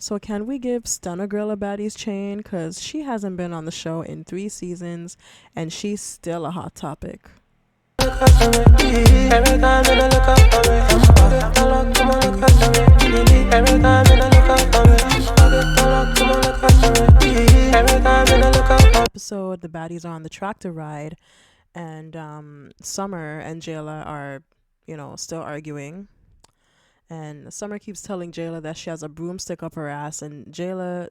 So can we give Stunner Girl a Baddies chain? Because she hasn't been on the show in 3 seasons and she's still a hot topic. Every time when I look up for me, every time when I look up for me, every time when I look up for me. Episode, the baddies are on the tractor ride, and Summer and Jela are, still arguing. And Summer keeps telling Jayla that she has a broomstick up her ass, and Jayla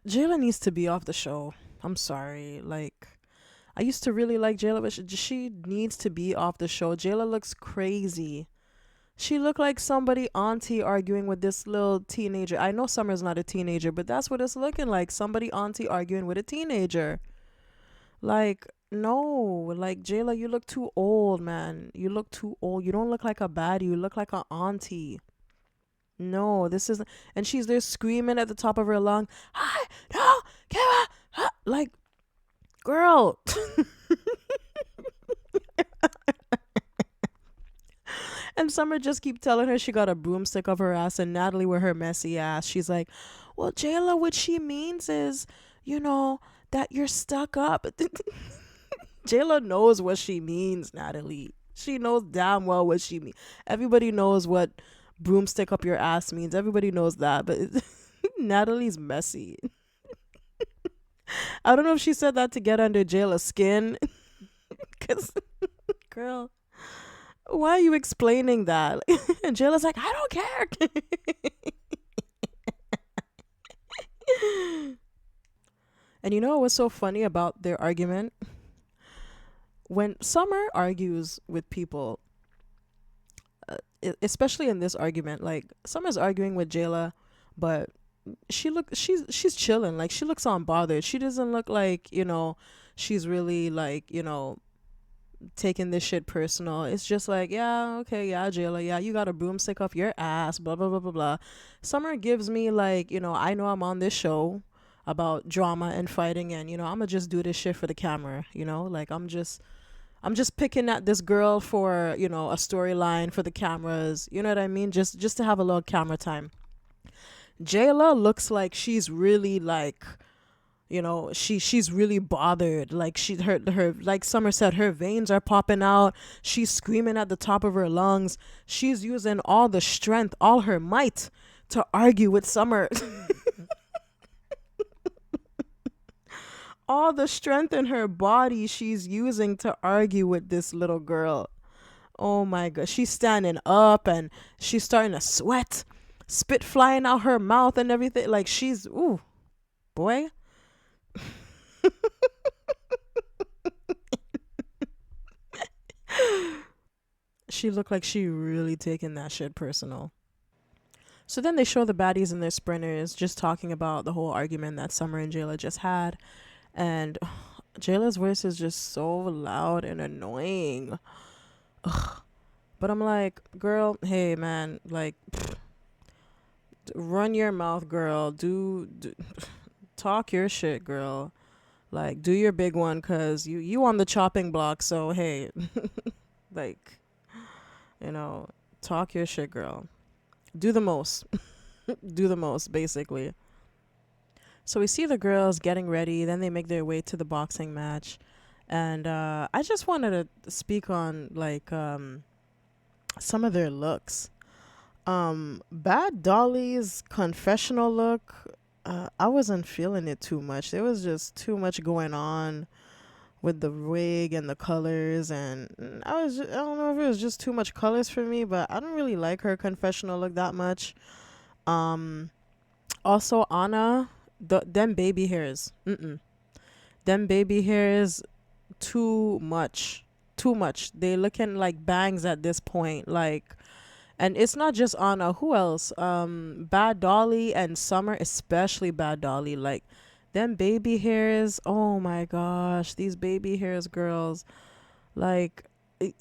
needs to be off the show. I'm sorry. Like, I used to really like Jayla, but she needs to be off the show. Jayla looks crazy. She looked like somebody auntie arguing with this little teenager. I know Summer's not a teenager, but that's what it's looking like. Somebody auntie arguing with a teenager. Like, no, like Jayla, you look too old, man. You look too old. You don't look like a baddie. You look like an auntie. No, this isn't. And she's there screaming at the top of her lung, "I don't give a." Like, girl. And Summer just keep telling her she got a broomstick up her ass, and Natalie with her messy ass. She's like, "Well, Jayla, what she means is, that you're stuck up." Jayla knows what she means, Natalie. She knows damn well what she means. Everybody knows what broomstick up your ass means. Everybody knows that, but Natalie's messy. I don't know if she said that to get under Jayla's skin. Because, girl, why are you explaining that? And Jayla's like, "I don't care." And you know what was so funny about their argument? When Summer argues with people, especially in this argument, like Summer's arguing with Jayla, but she's chilling. Like, she looks unbothered. She doesn't look like, she's really like, taking this shit personal. It's just like, yeah, okay, yeah, Jayla, yeah, you got a broomstick up your ass, blah blah blah blah blah. Summer gives me like, I know I'm on this show about drama and fighting, and I'm gonna just do this shit for the camera, like I'm just picking at this girl for, a storyline for the cameras. You know what I mean? Just to have a little camera time. Jayla looks like she's really like, she's really bothered. Like, her like Summer said, her veins are popping out. She's screaming at the top of her lungs. She's using all the strength, all her might to argue with Summer. All the strength in her body she's using to argue with this little girl. Oh my god. She's standing up and she's starting to sweat. Spit flying out her mouth and everything. Like, she's, ooh, boy. She looked like she really taking that shit personal. So then they show the baddies and their sprinters just talking about the whole argument that Summer and Jayla just had. And Jayla's voice is just so loud and annoying. Ugh. But I'm like, girl, hey man, like, run your mouth, girl. Do talk your shit, girl. Like, do your big one, cause you on the chopping block. So hey, like, talk your shit, girl. Do the most. Do the most, basically. So we see the girls getting ready. Then they make their way to the boxing match, and I just wanted to speak on like some of their looks. Bad Dolly's confessional look, I wasn't feeling it too much. There was just too much going on with the wig and the colors, and I don't know if it was just too much colors for me, but I don't really like her confessional look that much. Also Anna, them baby hairs, them baby hairs, too much, too much. They looking like bangs at this point, like. And it's not just Anna. Who else? Bad Dolly and Summer, especially Bad Dolly. Like, them baby hairs. Oh my gosh, these baby hairs, girls. Like,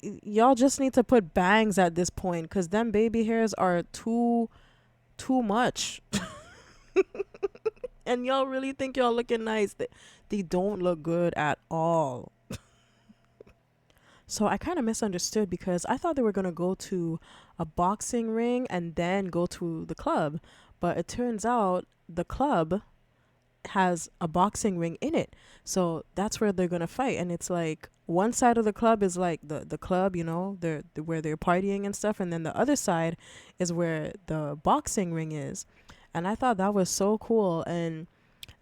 y'all just need to put bangs at this point, because them baby hairs are too much. And y'all really think y'all looking nice. They don't look good at all. So I kind of misunderstood, because I thought they were going to go to a boxing ring and then go to the club. But it turns out the club has a boxing ring in it. So that's where they're gonna fight. And it's like one side of the club is like the club, where they're partying and stuff, and then the other side is where the boxing ring is. And I thought that was so cool. And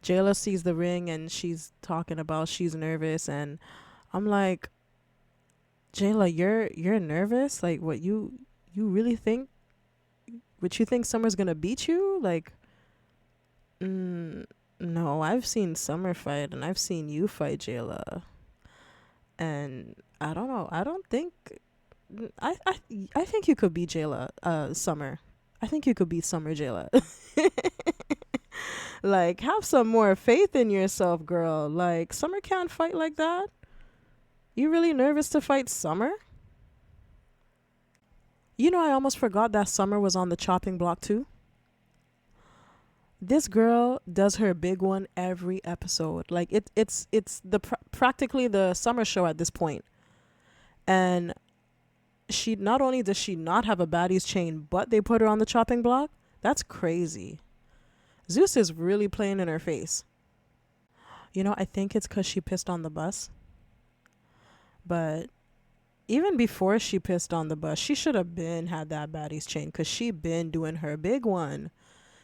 Jayla sees the ring and she's talking about she's nervous, and I'm like, Jayla, you're nervous? Like, what, you really think, what, you think Summer's gonna beat you? Like, no, I've seen Summer fight and I've seen you fight, Jayla. And I don't know. I don't think I think you could beat Jayla, Summer. I think you could beat Summer, Jayla. Like, have some more faith in yourself, girl. Like, Summer can't fight like that. You really nervous to fight Summer? I almost forgot that Summer was on the chopping block too. This girl does her big one every episode. Like, it's the practically the Summer show at this point. And she, not only does she not have a baddies chain, but they put her on the chopping block. That's crazy. Zeus is really playing in her face. I think it's because she pissed on the bus. But even before she pissed on the bus, she should have been had that baddies chain, because she been doing her big one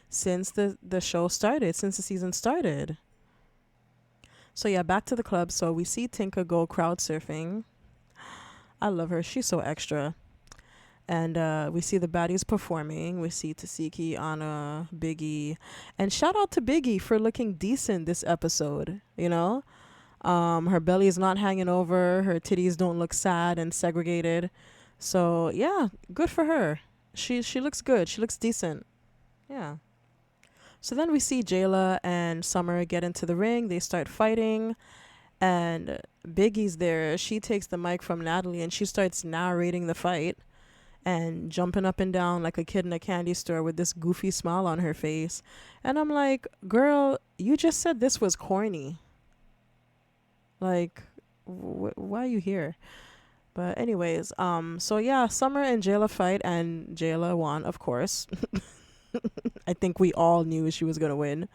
since the show started, since the season started. So yeah, back to the club. So we see Tinka go crowd surfing. I love her. She's so extra. And we see the baddies performing. We see Tasiki, Anna, Biggie. And shout out to Biggie for looking decent this episode, her belly is not hanging over. Her titties don't look sad and segregated. So yeah, good for her. She looks good. She looks decent. Yeah. So then we see Jayla and Summer get into the ring. They start fighting. And Biggie's there. She takes the mic from Natalie and she starts narrating the fight and jumping up and down like a kid in a candy store with this goofy smile on her face. And I'm like, girl, you just said this was corny. Like, why are you here? But anyways, so yeah, Summer and Jayla fight, and Jayla won, of course. I think we all knew she was gonna win.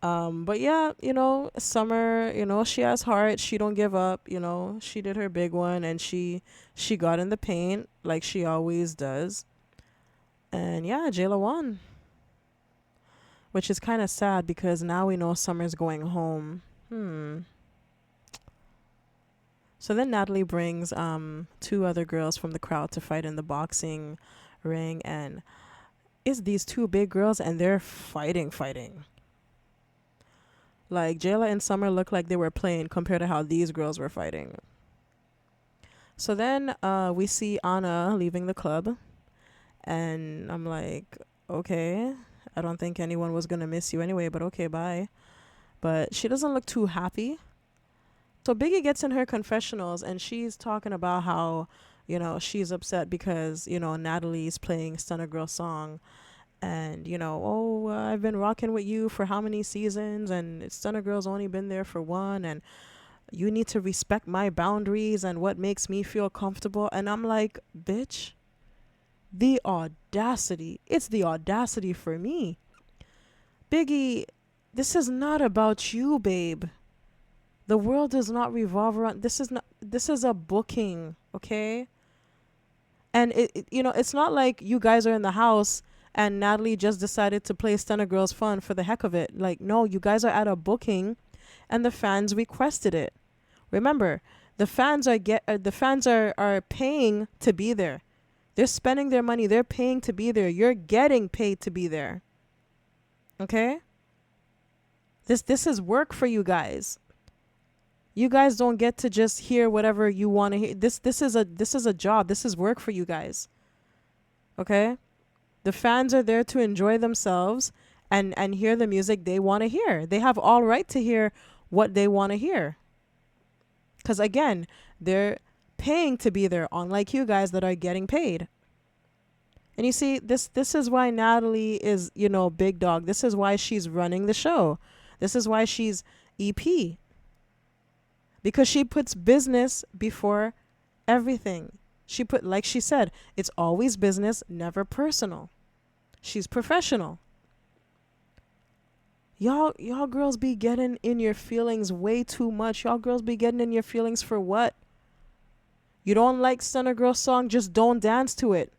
But yeah, Summer, she has heart. She don't give up. She did her big one, and she got in the paint like she always does. And yeah, Jayla won, which is kind of sad because now we know Summer's going home. So then Natalie brings two other girls from the crowd to fight in the boxing ring, and it's these two big girls and they're fighting. Like, Jayla and Summer look like they were playing compared to how these girls were fighting. So then we see Anna leaving the club, and I'm like, okay, I don't think anyone was gonna miss you anyway, but okay, bye. But she doesn't look too happy. So Biggie gets in her confessionals and she's talking about how, she's upset because, Natalie's playing Stunner Girl song. And, I've been rocking with you for how many seasons, and Stunner Girl's only been there for one, and you need to respect my boundaries and what makes me feel comfortable. And I'm like, bitch, the audacity. It's the audacity for me. Biggie, this is not about you, babe. The world does not revolve around, this is a booking, okay? And it's not like you guys are in the house and Natalie just decided to play Stunner Girls Fun for the heck of it. Like, no, you guys are at a booking and the fans requested it. Remember, the fans are paying to be there. They're spending their money, they're paying to be there. You're getting paid to be there. Okay? This is work for you guys. You guys don't get to just hear whatever you want to hear. This is a job. This is work for you guys. Okay? The fans are there to enjoy themselves and hear the music they want to hear. They have all right to hear what they want to hear. Because again, they're paying to be there, unlike you guys that are getting paid. And you see, this is why Natalie is, big dog. This is why she's running the show. This is why she's EP. Because she puts business before everything. Like she said, it's always business, never personal. She's professional. Y'all girls be getting in your feelings way too much. Y'all girls be getting in your feelings for what? You don't like Stunner Girl song, just don't dance to it.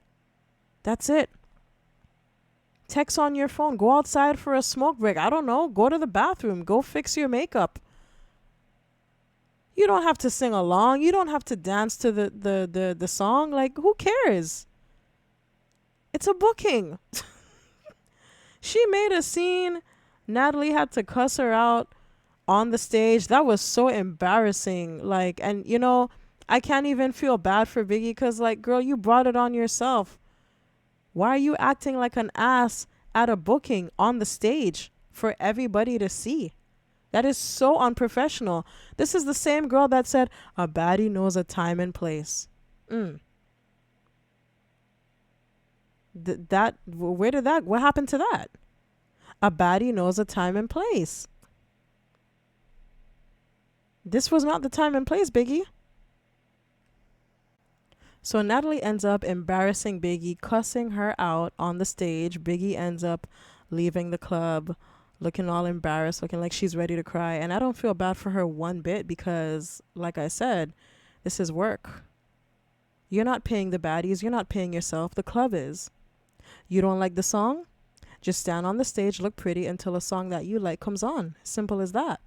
That's it. Text on your phone. Go outside for a smoke break. I don't know. Go to the bathroom. Go fix your makeup. You don't have to sing along. You don't have to dance to the song. Like, who cares? It's a booking. She made a scene. Natalie had to cuss her out on the stage. That was so embarrassing. Like, and you know, I can't even feel bad for Biggie because, like, girl, you brought it on yourself. Why are you acting like an ass at a booking on the stage for everybody to see? That is so unprofessional. This is the same girl that said, a baddie knows a time and place. Where did that, what happened to that? A baddie knows a time and place. This was not the time and place, Biggie. So Natalie ends up embarrassing Biggie, cussing her out on the stage. Biggie ends up leaving the club, looking all embarrassed, looking like she's ready to cry. And I don't feel bad for her one bit because, like I said, this is work. You're not paying the baddies. You're not paying yourself. The club is. You don't like the song? Just stand on the stage, look pretty until a song that you like comes on. Simple as that.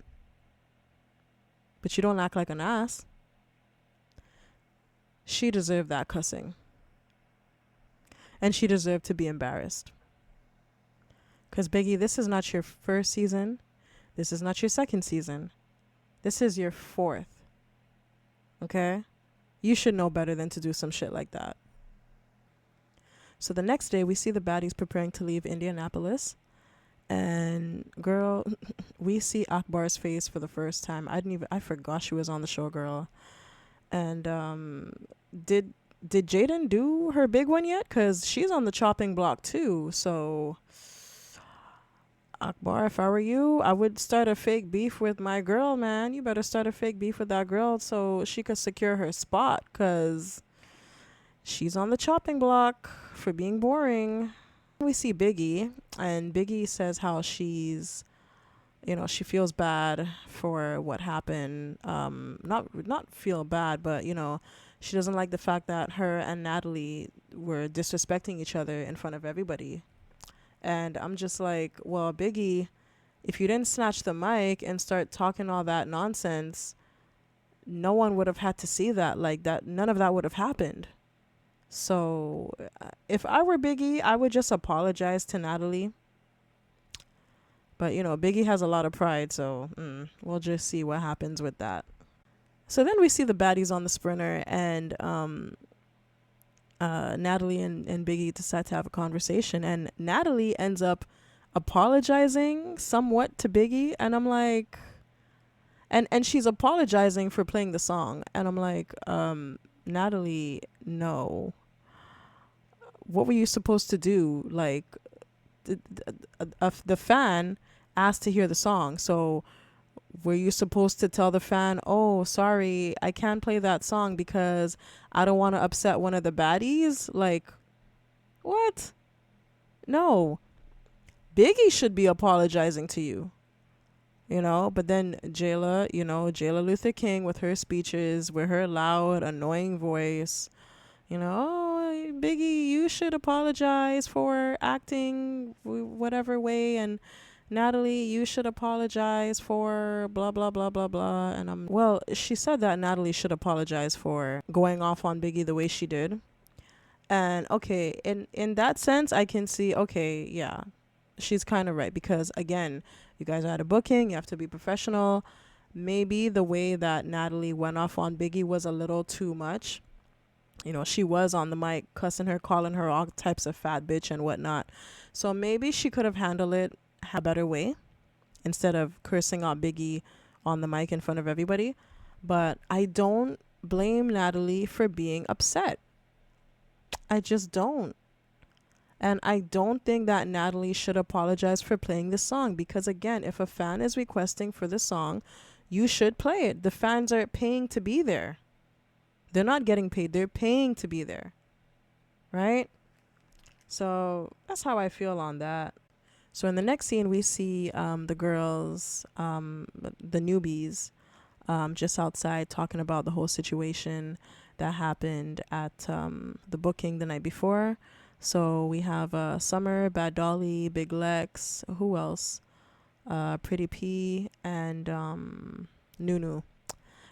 But you don't act like an ass. She deserved that cussing. And she deserved to be embarrassed. Because, Biggie, this is not your first season. This is not your second season. This is your fourth. Okay? You should know better than to do some shit like that. So the next day, we see the baddies preparing to leave Indianapolis. And, girl, we see Akbar's face for the first time. I forgot she was on the show, girl. And did Jaden do her big one yet? Because she's on the chopping block too. So, Akbar, if I were you, I would start a fake beef with my girl, man. You better start a fake beef with that girl so she could secure her spot. Because she's on the chopping block for being boring. We see Biggie. And Biggie says how she's... You know, she feels bad for what happened. Not feel bad, but, you know, she doesn't like the fact that her and Natalie were disrespecting each other in front of everybody. And I'm just like, well, Biggie, if you didn't snatch the mic and start talking all that nonsense, no one would have had to see that. Like, that, none of that would have happened. So if I were Biggie, I would just apologize to Natalie. But, you know, Biggie has a lot of pride, so we'll just see what happens with that. So then we see the baddies on the sprinter, and Natalie and Biggie decide to have a conversation. And Natalie ends up apologizing somewhat to Biggie. And I'm like... And she's apologizing for playing the song. And I'm like, Natalie, no. What were you supposed to do? Like, the fan asked to hear the song, so were you supposed to tell the fan, oh, sorry, I can't play that song because I don't want to upset one of the baddies? Like, what? No. Biggie should be apologizing to you, you know. But then Jela, you know, Jela Luther King with her speeches, with her loud annoying voice, you know, oh, Biggie, you should apologize for acting whatever way, and Natalie, you should apologize for blah, blah, blah, blah, blah. And well, she said that Natalie should apologize for going off on Biggie the way she did. And okay, in that sense, I can see, okay, yeah, she's kind of right. Because again, you guys are at a booking, you have to be professional. Maybe the way that Natalie went off on Biggie was a little too much. You know, she was on the mic cussing her, calling her all types of fat bitch and whatnot. So maybe she could have handled it a better way instead of cursing out Biggie on the mic in front of everybody. But I don't blame Natalie for being upset. I just don't. And I don't think that Natalie should apologize for playing the song, because again, if a fan is requesting for the song, you should play it. The fans are paying to be there. They're not getting paid. They're paying to be there. Right? So that's how I feel on that. So in the next scene, we see the girls, the newbies, just outside talking about the whole situation that happened at the booking the night before. So we have Summer, Bad Dolly, Big Lex, who else? Pretty P, and Nunu.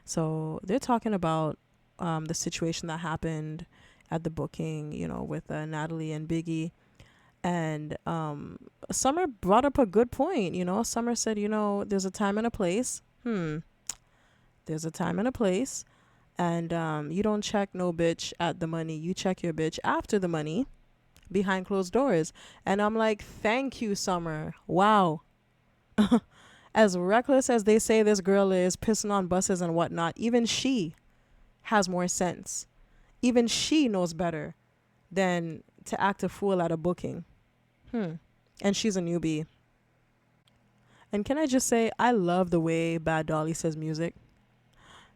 So they're talking about the situation that happened at the booking, with Natalie and Biggie. And Summer brought up a good point. Summer said, there's a time and a place. There's a time and a place. And you don't check no bitch at the money. You check your bitch after the money, behind closed doors. And I'm like, thank you, Summer. Wow. As reckless as they say this girl is, pissing on buses and whatnot, even she has more sense. Even she knows better than to act a fool at a booking. And she's a newbie. And can I just say, I love the way Bad Dolly says music.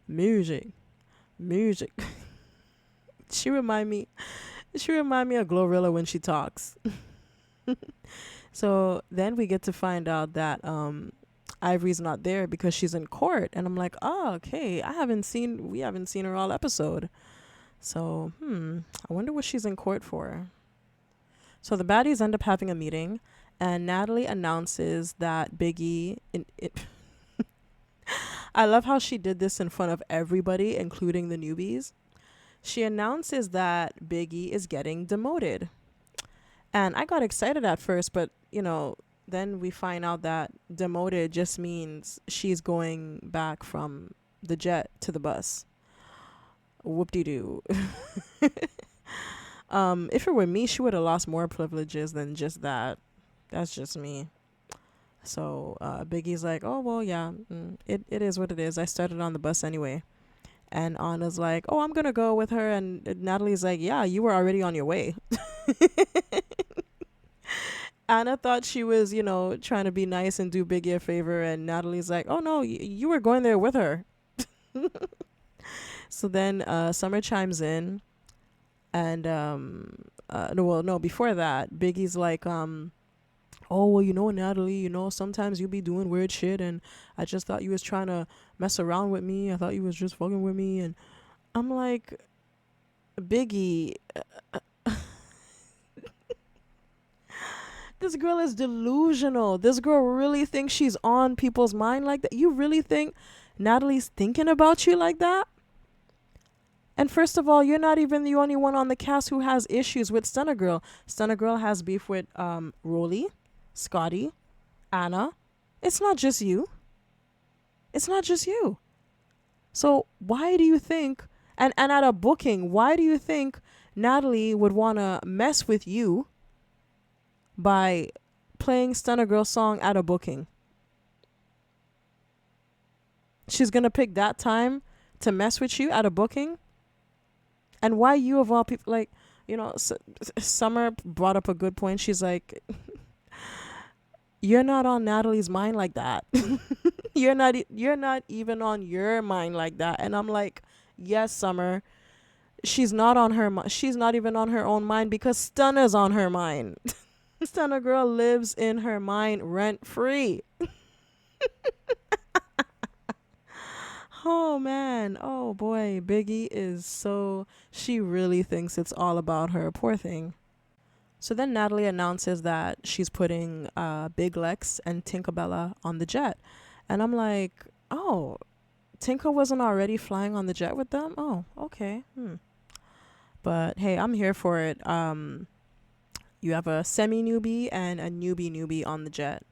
Music. She remind me of Glorilla when she talks. So then we get to find out that Ivory's not there because she's in court, and I'm like, oh, okay. We haven't seen her all episode. So I wonder what she's in court for. So the baddies end up having a meeting, and Natalie announces that Biggie. I love how she did this in front of everybody, including the newbies. She announces that Biggie is getting demoted. And I got excited at first, but, then we find out that demoted just means she's going back from the jet to the bus. Whoop-de-doo. If it were me, she would have lost more privileges than just that. That's just me. So Biggie's like, oh, well, yeah, it is what it is. I started on the bus anyway. And Anna's like, oh, I'm going to go with her. And Natalie's like, yeah, you were already on your way. Anna thought she was, trying to be nice and do Biggie a favor. And Natalie's like, oh, no, you were going there with her. So then Summer chimes in. And, before that, Biggie's like, oh, well, Natalie, sometimes you be doing weird shit. And I just thought you was trying to mess around with me. I thought you was just fucking with me. And I'm like, Biggie, this girl is delusional. This girl really thinks she's on people's mind like that. You really think Natalie's thinking about you like that? And first of all, you're not even the only one on the cast who has issues with Stunner Girl. Stunner Girl has beef with Rolly, Scotty, Anna. It's not just you. So why do you think, and at a booking, why do you think Natalie would want to mess with you by playing Stunner Girl song at a booking? She's going to pick that time to mess with you at a booking? And why you of all people, like, Summer brought up a good point. She's like, you're not on Natalie's mind like that. You're not even on your mind like that. And I'm like, yes, Summer, she's not on her mind. She's not even on her own mind because Stunner's on her mind. Stunner Girl lives in her mind rent free. Oh man, oh boy, Biggie she really thinks it's all about her, poor thing. So then Natalie announces that she's putting Big Lex and Tinkerbella on the jet. And I'm like, oh, Tinker wasn't already flying on the jet with them? Oh, okay. But hey, I'm here for it. You have a semi-newbie and a newbie on the jet.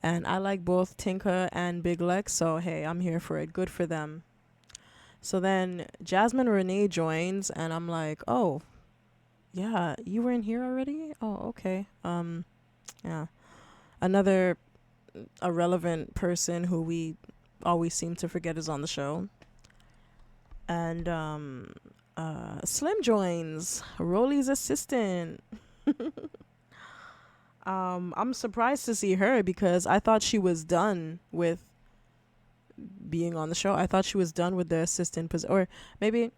And I like both Tinker and Big Lex, so hey, I'm here for it. Good for them. So then Jasmine Renee joins, and I'm like, oh, yeah, you were in here already? Oh, okay. Yeah. Another irrelevant person who we always seem to forget is on the show. And Slim joins, Rolly's assistant. I'm surprised to see her because I thought she was done with being on the show. I thought she was done with the assistant position, or maybe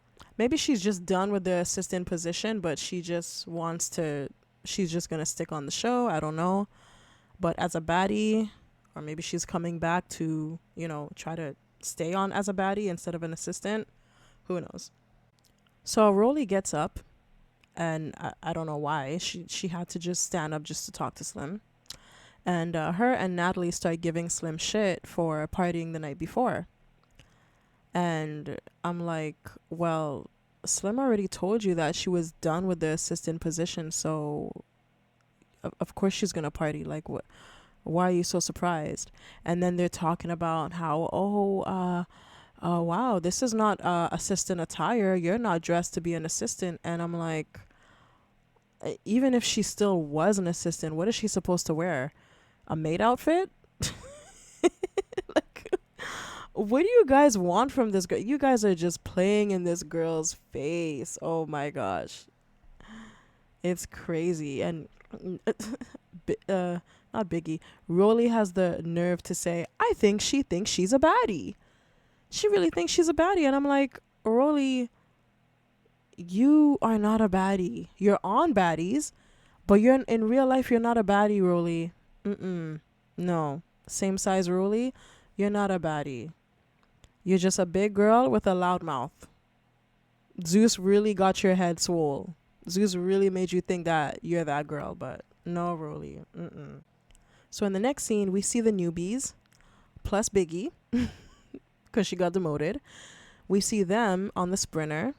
she's just done with the assistant position, but she's just gonna stick on the show. I don't know, but as a baddie, or maybe she's coming back to, try to stay on as a baddie instead of an assistant. Who knows? So Rolly gets up, and I don't know why. She had to just stand up just to talk to Slim. And her and Natalie start giving Slim shit for partying the night before. And I'm like, well, Slim already told you that she was done with the assistant position, so of course she's gonna party. Like, what? Why are you so surprised? And then they're talking about how, wow, this is not assistant attire. You're not dressed to be an assistant. And I'm like, even if she still was an assistant, what is she supposed to wear? A maid outfit? Like, what do you guys want from this girl? You guys are just playing in this girl's face. Oh my gosh. It's crazy. And not Biggie, Rolly has the nerve to say, I think she thinks she's a baddie. She really thinks she's a baddie. And I'm like, Rolly, you are not a baddie. You're on baddies, but you're in real life, you're not a baddie, Rolly. No. Same size Rolly, you're not a baddie. You're just a big girl with a loud mouth. Zeus really got your head swole. Zeus really made you think that you're that girl, but no, Rolly. So in the next scene, we see the newbies plus Biggie, because she got demoted. We see them on the sprinter.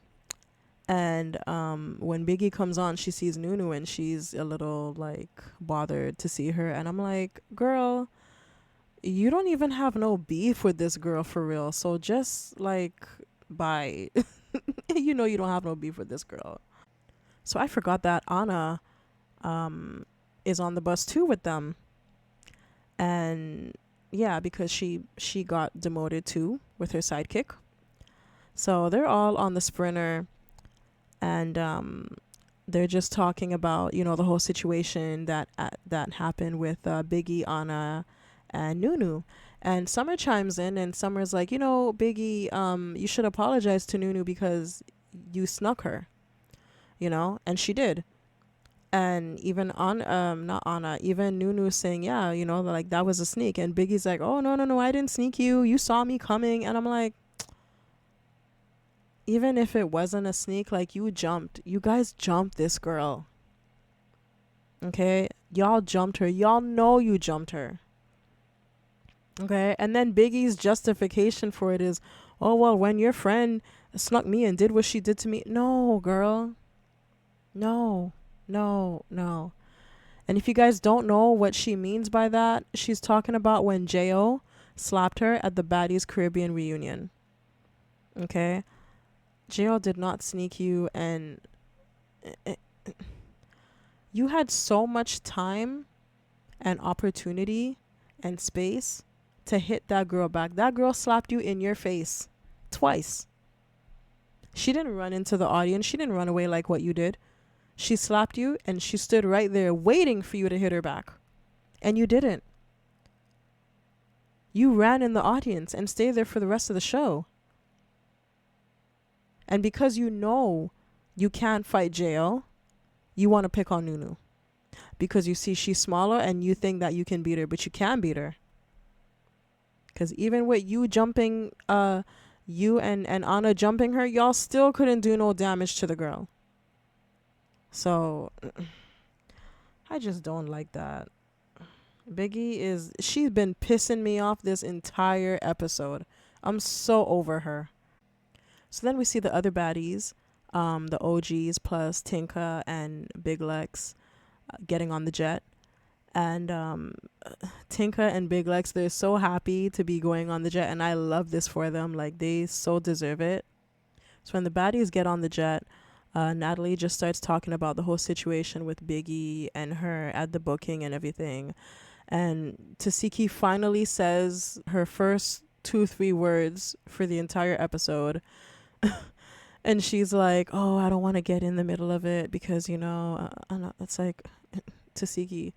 And when Biggie comes on, she sees Nunu and she's a little like bothered to see her. And I'm like, girl, you don't even have no beef with this girl for real. So just like, bye. You know you don't have no beef with this girl. So I forgot that Anna is on the bus too with them. And yeah, because she got demoted too with her sidekick. So they're all on the sprinter, and they're just talking about, the whole situation that happened with Biggie, Anna, and Nunu. And Summer chimes in, and Summer's like, Biggie, you should apologize to Nunu because you snuck her, and she did. And even not Anna, even Nunu saying, yeah, like that was a sneak. And Biggie's like, oh, no, I didn't sneak you. You saw me coming. And I'm like, even if it wasn't a sneak, like you guys jumped this girl. Okay. Y'all jumped her. Y'all know you jumped her. Okay. And then Biggie's justification for it is, oh, well, when your friend snuck me and did what she did to me. No, girl. No. And if you guys don't know what she means by that, she's talking about when J.O. slapped her at the Baddies Caribbean reunion. Okay? J.O. did not sneak you, and you had so much time and opportunity and space to hit that girl back. That girl slapped you in your face twice. She didn't run into the audience. She didn't run away like what you did. She slapped you and she stood right there waiting for you to hit her back. And you didn't. You ran in the audience and stayed there for the rest of the show. And because you can't fight J.O., you want to pick on Nunu. Because you see she's smaller and you think that you can beat her, but you can beat her. Because even with you jumping, you and Anna jumping her, y'all still couldn't do no damage to the girl. So, I just don't like that. Biggie she's been pissing me off this entire episode. I'm so over her. So then we see the other baddies, the OGs plus Tinka and Big Lex getting on the jet. And Tinka and Big Lex, they're so happy to be going on the jet. And I love this for them. Like, they so deserve it. So when the baddies get on the jet, Natalie just starts talking about the whole situation with Biggie and her at the booking and everything. And Tasiki finally says her first 2-3 words for the entire episode. And she's like, oh, I don't want to get in the middle of it because, it's like, Tasiki,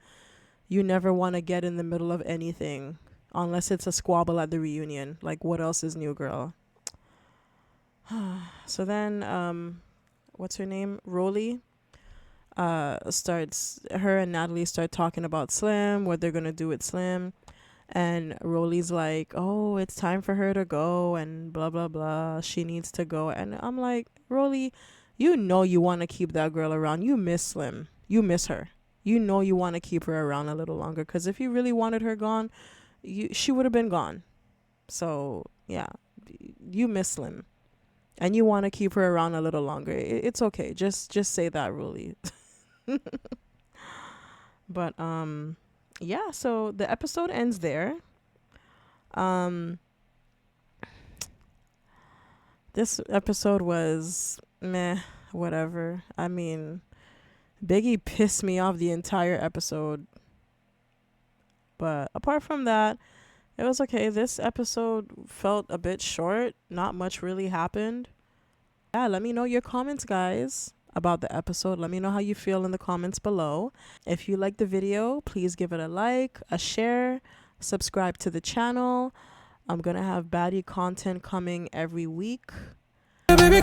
you never want to get in the middle of anything unless it's a squabble at the reunion. Like, what else is new, girl? So then, what's her name? Rolly starts her and Natalie start talking about Slim, what they're gonna do with Slim, and Rolly's like, oh, it's time for her to go and blah blah blah, she needs to go. And I'm like, Rolly, you know you want to keep that girl around. You miss Slim, you miss her, you know you want to keep her around a little longer, because if you really wanted her gone, she would have been gone. So yeah, you miss Slim and you want to keep her around a little longer. It's okay, just say that, Rolly. But yeah, so the episode ends there. This episode was meh, whatever. I mean, Biggie pissed me off the entire episode, but apart from that, it was okay. This episode felt a bit short, not much really happened. Yeah, let me know your comments, guys, about the episode. Let me know how you feel in the comments below. If you like the video, please give it a like, a share, subscribe to the channel. I'm gonna have baddie content coming every week. Baby,